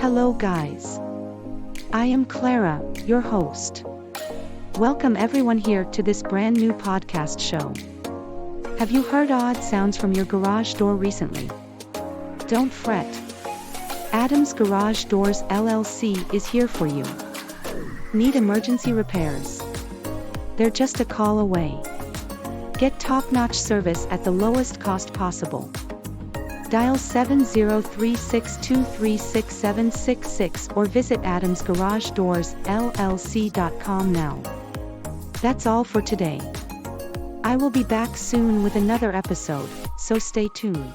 Hello guys. I am Clara, your host. Welcome everyone here to this brand new podcast show. Have you heard odd sounds from your garage door recently? Don't fret. Adams Garage Doors LLC is here for you. Need emergency repairs? They're just a call away. Get top-notch service at the lowest cost possible. Dial 7036236766 or visit adamsgaragedoors.llc.com now. That's all for today. I will be back soon with another episode, so stay tuned.